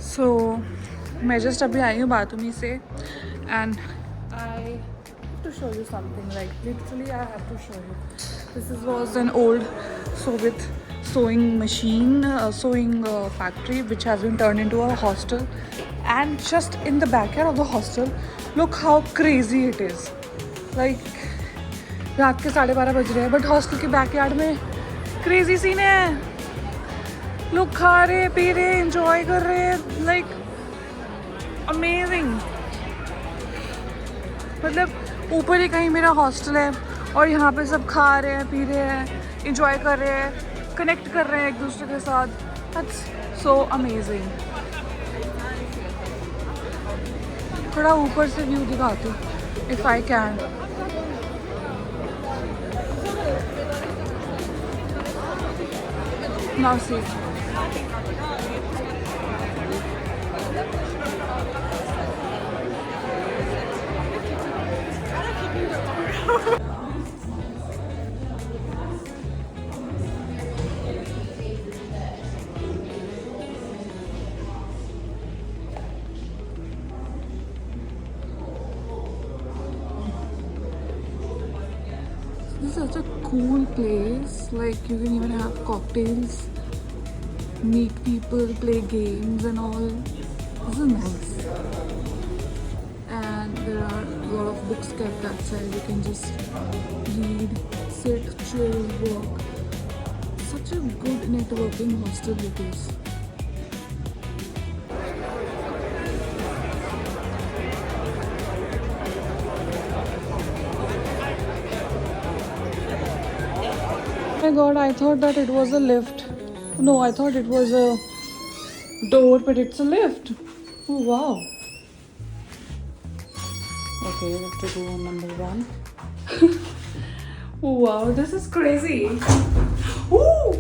सो मैं जस्ट अभी आई हूँ बातूमी से and I to show you something, like literally I have to show you. Was an old Soviet sewing machine, sewing factory which has been turned into a hostel, and just in the backyard of the hostel, look how crazy it is. Like रात के 12:30 बज रहे हैं but hostel के backyard में crazy scene है. लोग खा रहे पी रहे एंजॉय कर रहे हैं, लाइक अमेजिंग. मतलब ऊपर ही कहीं मेरा हॉस्टल है और यहाँ पे सब खा रहे हैं पी रहे हैं एंजॉय कर रहे हैं कनेक्ट कर रहे हैं एक दूसरे के साथ. That's so amazing. थोड़ा ऊपर से व्यू दिखाती हूँ if I can. Now see This is such a cool place. Like you can even have cocktails, meet people, play games and all. This is nice. And there are a lot of books kept outside. You can just read, sit, chill, walk. Such a good networking hostel it is. Oh my god, I thought that it was a lift. No, I thought it was a door, but it's a lift. Oh wow. Okay, we have to go on number 1. Wow, this is crazy. Ooh!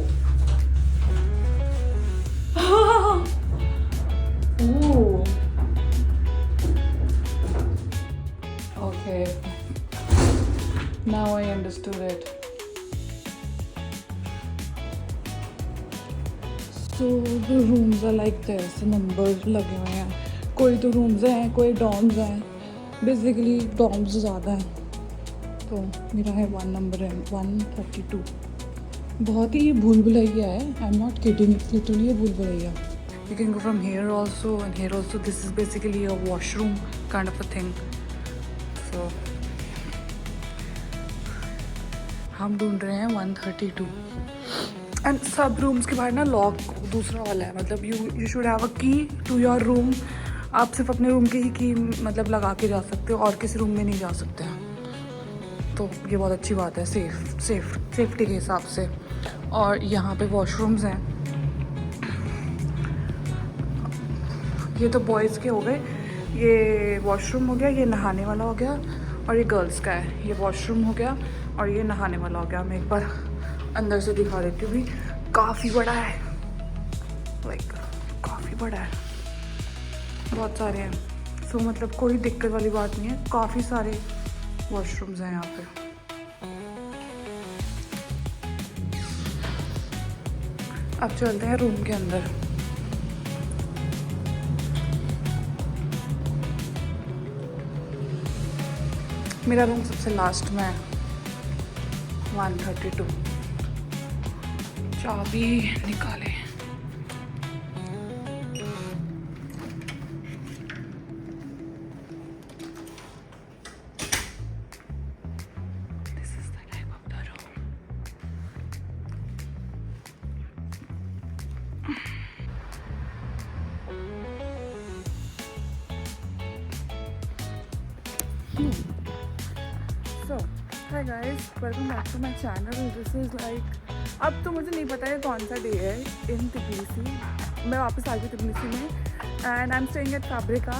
Ooh. Okay. Now I understood it. So the rooms are like this, numbers लगे हुए हैं. कोई तो rooms हैं, कोई dorms हैं. Basically dorms ज़्यादा हैं. तो मेरा है 1 नंबर है 132. बहुत ही भूल भुलैया है. I'm not kidding, it's literally a भूल Bhulaiyaa. You can go from here also and here also. This is basically a washroom kind of a thing. So हम ढूंढ रहे हैं 132. एंड सब रूम्स के बाहर ना लॉक दूसरा वाला है. मतलब यू शुड हैव अ की टू योर रूम. आप सिर्फ अपने रूम की ही की मतलब लगा के जा सकते हो और किसी रूम में नहीं जा सकते हैं. तो ये बहुत अच्छी बात है सेफ्टी के हिसाब से. और यहाँ पे वॉशरूम्स हैं. ये तो बॉयज़ के हो गए. ये वॉशरूम हो गया, ये नहाने वाला हो गया, और ये गर्ल्स का है. ये वॉशरूम हो गया और ये नहाने वाला हो गया. मैं एक बार अंदर से दिखा देती हूँ. भी काफ़ी बड़ा है, लाइक काफ़ी बड़ा है, बहुत सारे हैं. सो मतलब कोई दिक्कत वाली बात नहीं है. काफ़ी सारे वॉशरूम्स हैं यहाँ पे. अब चलते हैं रूम के अंदर. मेरा रूम सबसे लास्ट में है 132. चाबी निकाले. This is the type of the room. So, hi guys, welcome back to my channel. This is like, अब तो मुझे नहीं पता है कौन सा डे है इन तिबलिसी. मैं वापस आ गई तिबलिसी में and I am staying at Fabrika.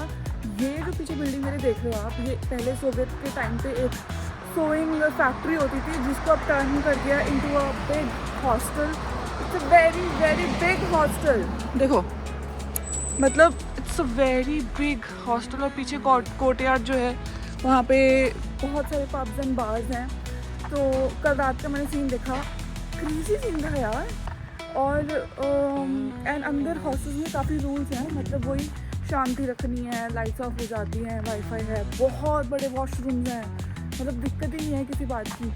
ये जो पीछे बिल्डिंग मेरे देख रहे हो आप, ये पहले सोवियत के टाइम पे एक सोइंग फैक्ट्री होती थी जिसको अब टर्न कर दिया into a big hostel. It's a very very big hostel. देखो मतलब it's a very big hostel. और पीछे कोर्टयार्ड जो है वहाँ पे बहुत सारे पब्स एंड बार्स हैं. तो कल रात का मैंने सीन देखा, क्रेजी सीन था यार. और एंड अंदर हॉस्टल्स में काफ़ी रूल्स हैं, मतलब वही शांति रखनी है, लाइट्स ऑफ हो जाती हैं, वाईफाई है, बहुत बड़े वॉशरूम्स हैं, मतलब दिक्कत ही नहीं है किसी बात की।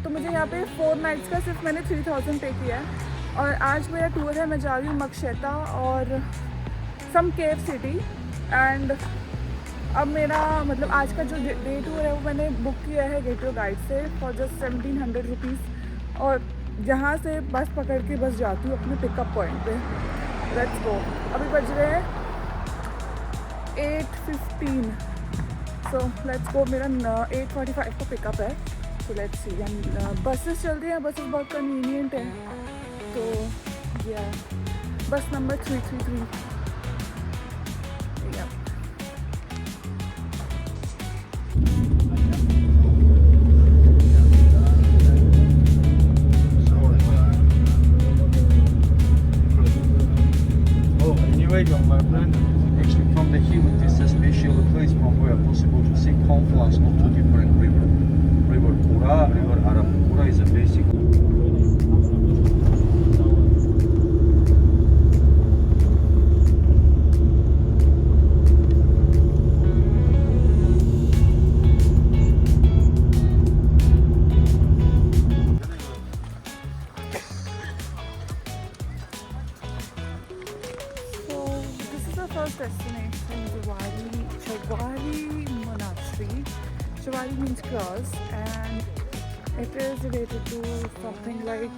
तो मुझे यहाँ पे 4 नाइट्स का सिर्फ मैंने 3000 पे किया है। और आज मेरा टूर है, मैं जा रही हूँ मकशेता और सम केव सिटी। एंड अब मेरा मतलब आज का जो डे टूर है वो मैंने बुक किया है गेटवे गाइड से फॉर जस्ट 1700 रुपीज़। और यहाँ से बस पकड़ के बस जाती हूँ अपने पिकअप पॉइंट पे। Let's go. अभी बज रहे हैं 8:15, सो लेट्स गो। मेरा 8:45 का पिकअप है, so let's see. And buses चलती हैं, बसेस बहुत कन्वीनियंट है। तो या बस number 333। My friend, actually from the hill, this is a special place from where possible to see confluence of two different rivers. River Kura, River Arab. Kura is a basic. First destination, Jawari Monastery. Jawari means cross, and it is related to something like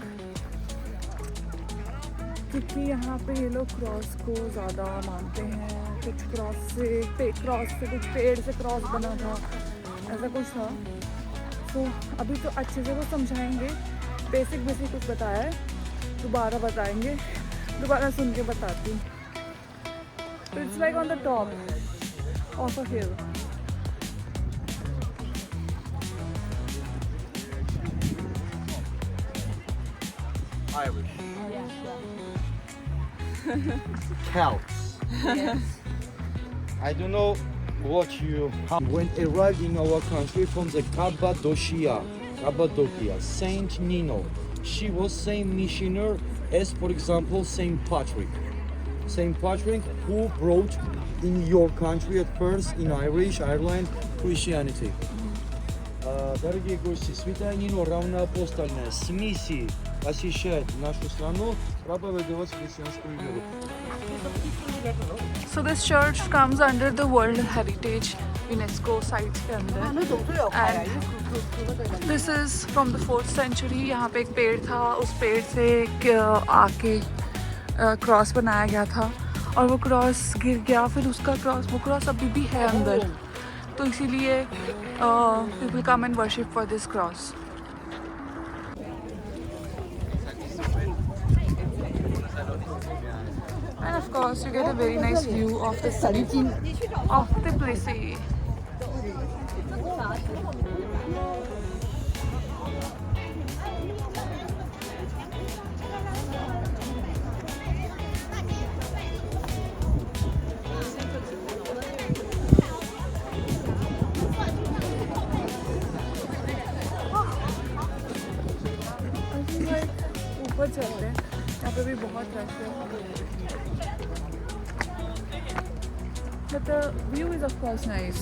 क्योंकि यहाँ पे ये लोग cross को ज़्यादा मानते हैं। कुछ क्रॉस से कुछ पेड़ से क्रॉस बना था, ऐसा कुछ था। तो अभी तो अच्छे से वो समझाएंगे, बेसिक कुछ बताया है, दोबारा बताएंगे, दोबारा सुन के बताती हूँ। It's like on the top of a hill. Irish. Celts. Yes. I don't know what you. When arrived in our country from the Cappadocia, Saint Nino, she was same missioner as, for example, Saint Patrick. Saint Patrick, who brought in your country at first in Ireland Christianity. Дорогие гости, святая Нино, равноапостольная, с миссией посещает нашу страну, проповедовать христианскую веру. So this church comes under the World Heritage UNESCO sites के अंदर। And this is from the 4th century। यहाँ पे एक पेड़ था, उस पेड़ से आके क्रॉस बनाया गया था और वो क्रॉस गिर गया, फिर उसका वो क्रॉस अभी भी है अंदर। तो इसीलिए people come and worship for this cross. And of course you get a very nice view of the city, of Tbilisi. ऊपर चलते हैं, यहाँ पे भी बहुत रश है। But the view is of course nice.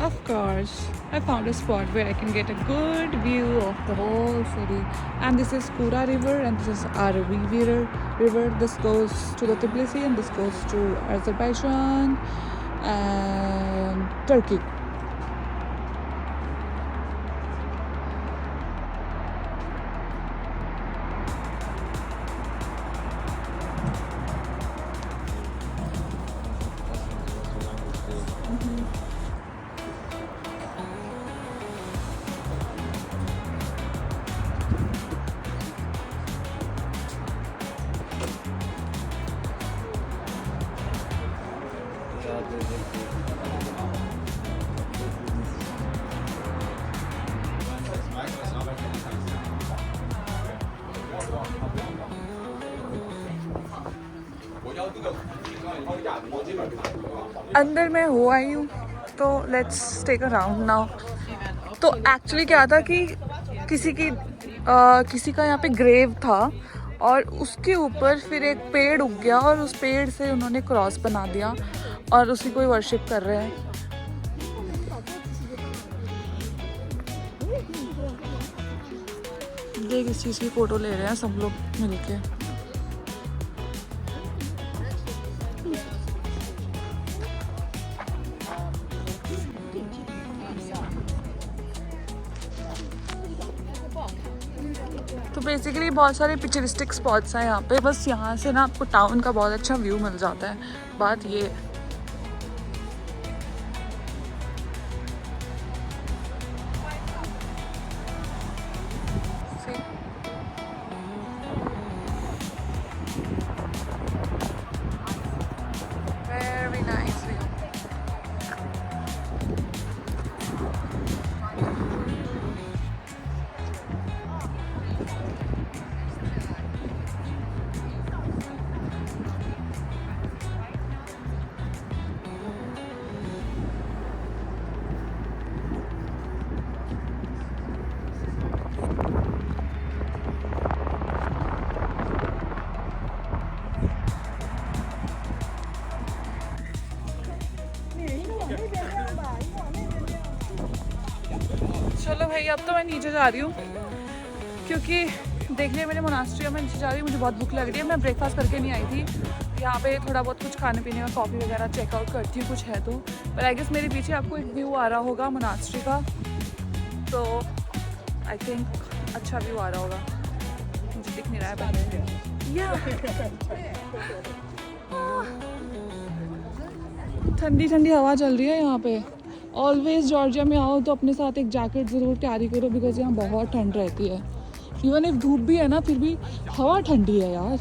Of course, I found a spot where I can get a good view of the whole city. And this is Kura River and this is Arabi River. This goes to the Tbilisi and this goes to Azerbaijan and Turkey. अंदर मैं हो आई हूँ, तो let's take a round now. तो actually क्या था कि किसी का यहाँ पे ग्रेव था और उसके ऊपर फिर एक पेड़ उग गया और उस पेड़ से उन्होंने क्रॉस बना दिया और उसी को ही वर्शिप कर रहे हैं। देख इस चीज़ की फ़ोटो ले रहे हैं सब लोग मिलके। तो बेसिकली बहुत सारे पिक्चरिस्टिक स्पॉट्स हैं यहाँ पे। बस यहाँ से ना आपको टाउन का बहुत अच्छा व्यू मिल जाता है। बात ये है। Very nice view. चलो भाई अब तो मैं नीचे जा रही हूँ क्योंकि देख लिया मैंने मोनास्ट्री। मैं नीचे जा रही हूँ, मुझे बहुत भूख लग रही है। मैं ब्रेकफास्ट करके नहीं आई थी यहाँ पे, थोड़ा बहुत कुछ खाने पीने का, कॉफ़ी वगैरह चेकआउट करती हूँ कुछ है तो। पर आई गेस मेरे पीछे आपको एक व्यू आ रहा होगा मोनास्ट्री का, तो आई थिंक अच्छा व्यू आ रहा होगा। मुझे दिख नहीं रहा है पहले। या ठंडी ठंडी हवा चल रही है यहाँ पे। ऑलवेज जॉर्जिया में आओ तो अपने साथ एक जैकेट ज़रूर कैरी करो बिकॉज यहाँ बहुत ठंड रहती है। इवन इफ धूप भी है ना फिर भी हवा ठंडी है यार।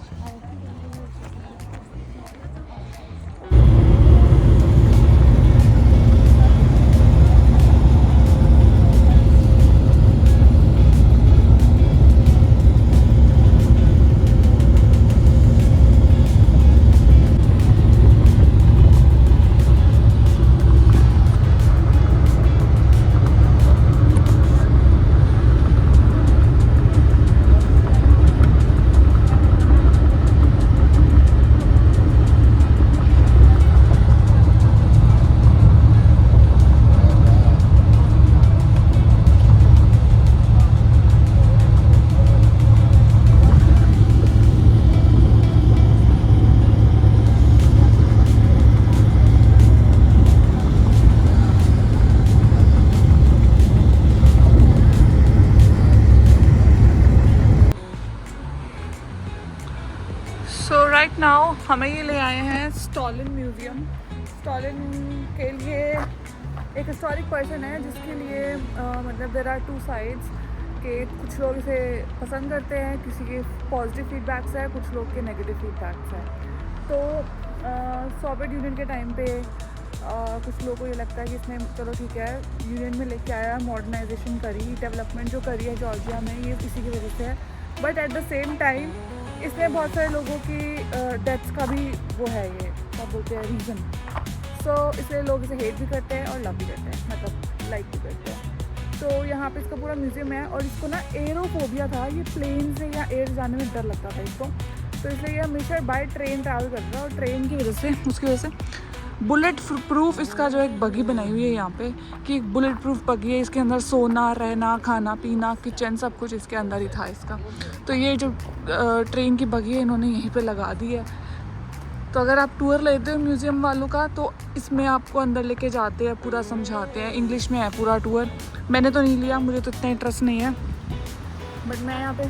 सो राइट नाउ हमें ये ले आए हैं स्टॉलिन म्यूज़ियम। स्टॉलिन के लिए एक हिस्टोरिक पर्सन है जिसके लिए मतलब देयर आर टू साइड्स के कुछ लोग इसे पसंद करते हैं, किसी के पॉजिटिव फीडबैक्स है, कुछ लोग के नेगेटिव फीडबैक्स हैं। तो सोवियत यूनियन के टाइम पे कुछ लोगों को ये लगता है कि इसने चलो ठीक है यूनियन में लेके आया, मॉडर्नाइजेशन करी, डेवलपमेंट जो करी है जॉर्जिया में ये इसी की वजह से है। But at the same time इसने बहुत सारे लोगों की डेथ्स का भी वो है, ये क्या बोलते हैं, रीज़न। सो इसलिए लोग इसे हेट भी करते हैं और लव भी करते हैं, मतलब लाइक भी करते हैं। तो यहाँ पे इसका पूरा म्यूज़ियम है और इसको ना एरोफोबिया था, ये प्लेन से या एयर जाने में डर लगता था इसको, तो इसलिए ये हमेशा बाय ट्रेन ट्रैवल करता है। और ट्रेन की वजह से उसकी वजह से बुलेट प्रूफ इसका जो एक बगी बनाई हुई है यहाँ पे कि एक बुलेट प्रूफ बगी है। इसके अंदर सोना, रहना, खाना पीना, किचन सब कुछ इसके अंदर ही था इसका। तो ये जो ट्रेन की बगी है इन्होंने यहीं पे लगा दी है। तो अगर आप टूर लेते हो म्यूज़ियम वालों का तो इसमें आपको अंदर लेके जाते हैं, पूरा समझाते हैं, इंग्लिश में है पूरा टूर। मैंने तो नहीं लिया, मुझे तो इतना इंटरेस्ट नहीं है, बट मैं यहाँ पे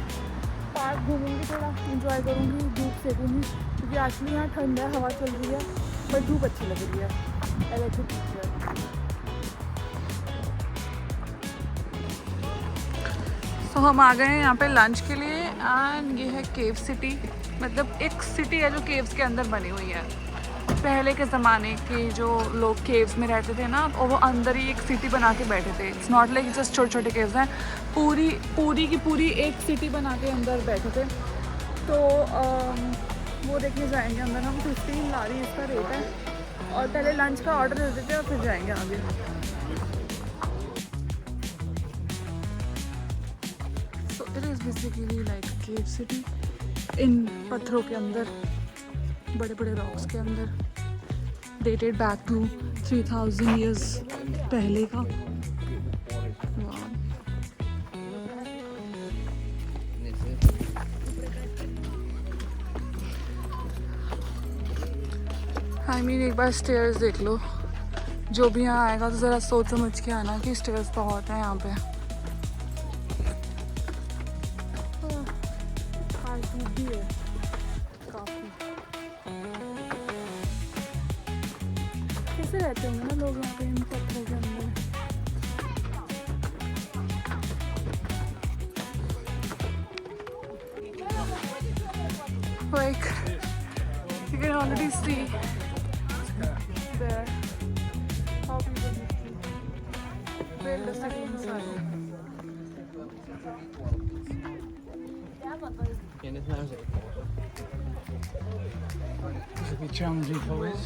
पार्क घूमूंगी, थोड़ा इंजॉय करूँगी, धूप सेकूँगी क्योंकि एक्चुअली यहाँ ठंड है, हवा चल रही है, बट धूप अच्छी लग रही है। Electric picture. तो हम आ गए हैं यहाँ पे लंच के लिए एंड ये है केव सिटी, मतलब एक सिटी है जो केव्स के अंदर बनी हुई है। पहले के ज़माने के जो लोग केव्स में रहते थे ना, और वो अंदर ही एक सिटी बना के बैठे थे। इट्स नॉट लाइक जस्ट छोटे छोटे केव्स हैं, पूरी की पूरी एक सिटी बना के अंदर बैठे थे। तो वो देखने जाएंगे अंदर हम। 15 लारी इसका रेट है और पहले लंच का ऑर्डर दे देते हैं और फिर जाएंगे आगे। So it is basically like cave city in पत्थरों के अंदर, बड़े बड़े रॉक्स के अंदर, डेटेड बैक टू 3000 ईयर्स पहले का। आई मीन एक बार स्टेयर्स देख लो, जो भी यहाँ आएगा तो ज़रा सोच समझ के आना कि स्टेयर्स बहुत हैं यहाँ पे। भी है काफ़ी। कैसे रहते होंगे ना लोग यहाँ पे इन पत्थरों के अंदर। Like you can already see there how people used to build the city inside. This will be challenging for us.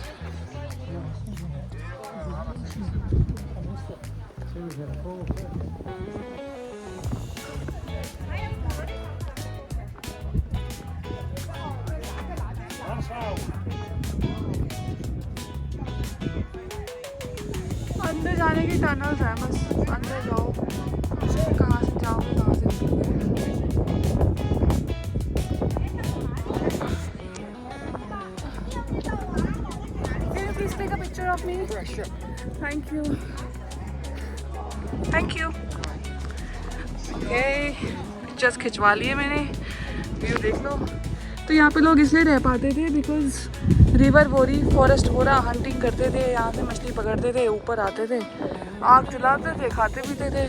अंदर जाने की टनल्स हैं, बस अंदर जाओ, कहाँ से जाओगे कहाँ से निकलोगे। Can you please take a picture of me? Sure. Thank you. Thank you. Okay, pictures खिंचवा लिए मैंने, व्यू देख लो। तो यहाँ पे लोग इसलिए रह पाते थे because river worry forest Vora hunting करते थे, यहाँ से मछली पकड़ते थे, ऊपर आते थे, आग जलाते थे, खाते पीते थे।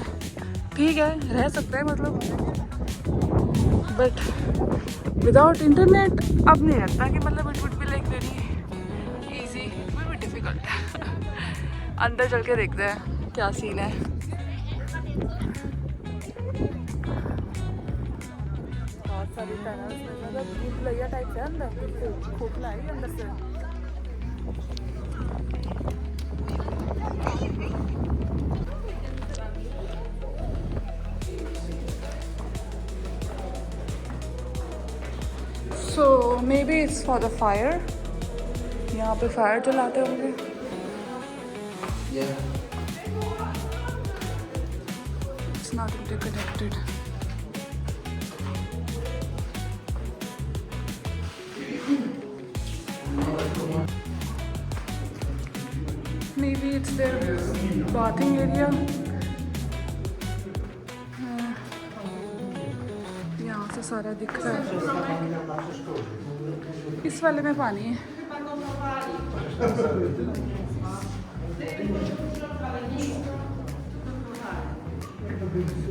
ठीक है, रह सकते हैं मतलब, बट विदाउट इंटरनेट अब नहीं लगता कि मतलब it would be like very easy, will be difficult. अंदर चल के देखते हैं क्या सीन है। बहुत सारी टनल्स में मतलब भूत भुलैया टाइप से अंदर, बिल्कुल खोखला है अंदर से। So maybe it's for the fire. यहाँ पे फायर जलाते होंगे। Yeah. It's not interconnected. Maybe it's their bathing area. यहाँ से सारा दिख रहा है। इस वाले में पानी है।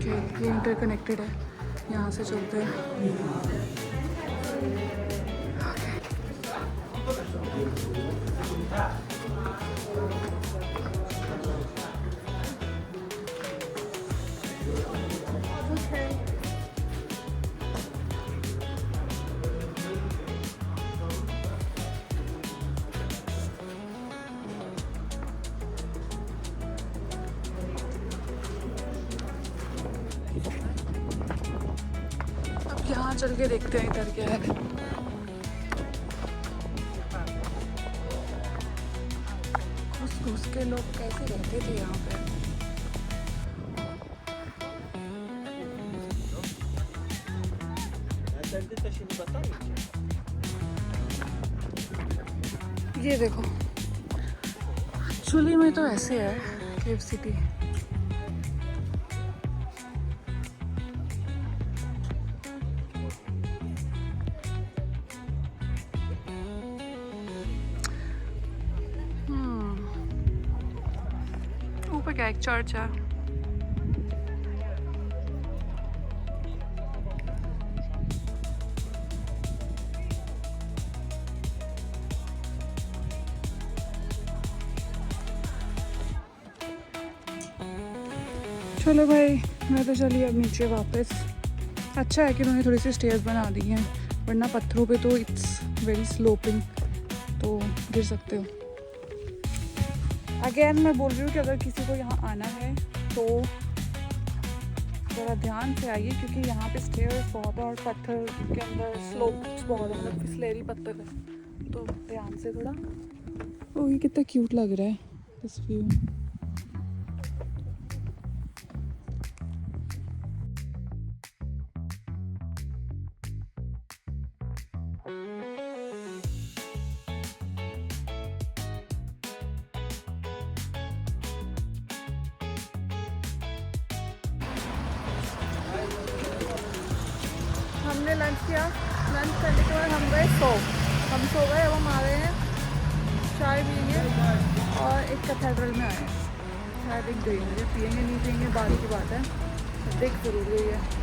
ये इंटरकनेक्टेड है, यहाँ से चलते हैं। यहाँ चल के देखते हैं इधर क्या है। घुस के लोग कैसे रहते थे यहाँ पे। ये देखो, एक्चुअली में तो ऐसे है केव सिटी। ऊपर क्या एक चर्च है। चलो भाई, मैं तो चली अब नीचे वापस। अच्छा है कि उन्होंने थोड़ी सी स्टेयर्स बना दी हैं, वरना पत्थरों पे तो इट्स वेरी स्लोपिंग, तो गिर सकते हो। अगेन मैं बोल रही हूँ कि अगर किसी को यहाँ आना है तो ज़रा ध्यान से आइए, क्योंकि यहाँ पे स्टेयर्स बहुत है और पत्थर के अंदर स्लोप्स बहुत है, मतलब फिसलेरी पत्थर है, तो ध्यान से थोड़ा। ओह ये कितना क्यूट लग रहा है दिस व्यू। हमने लंच किया, लंच करने के बाद हम गए सो गए। अब हम आ रहे हैं चाय पिएंगे और एक कैथेड्रल में आए हैं, शायद एक देंगे, पिएंगे नहीं पिएंगे बाद की बात है, देख जरूर रही है।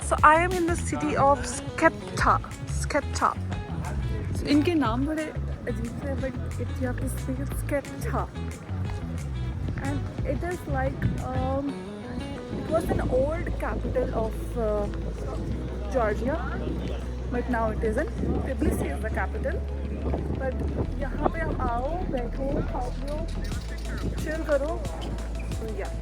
So I am in the city of Skepta. So, इनके नाम बड़े अजीब से, but it's you have to speak it Skepta. And it is like it was an old capital of Georgia, but now it isn't. Tbilisi is the capital. But यहाँ पे आप आओ, बैठो, खाओ पियो, chill करो, so yeah.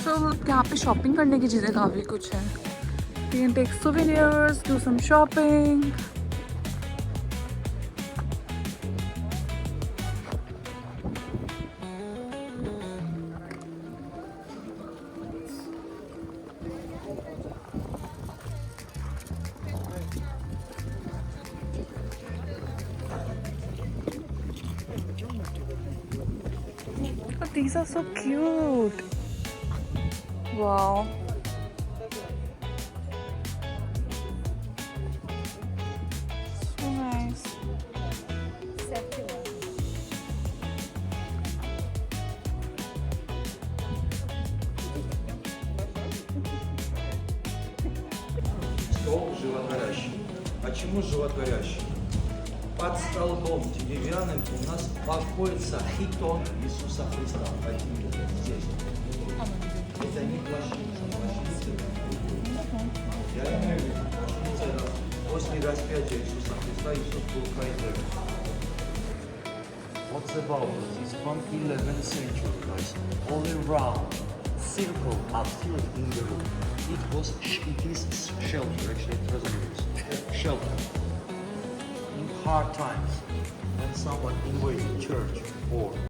So यहाँ पे शॉपिंग करने की चीज़ें काफ़ी कुछ है. You can take souvenirs, do some shopping. But these are so cute. Wow. So nice. Стол животворящий. Почему животворящий? Под столбом деревянным у нас покоится хитон Иисуса Христа. Здесь. Это не плащаница. Я имею в виду, плащаница после распятия Иисуса Христа Иисус был кайзером. What's about it? It's from 11th century, guys. All around, circle are filled in the room. It is shelter, actually it doesn't use. Shelter. In hard times, when someone invaded church or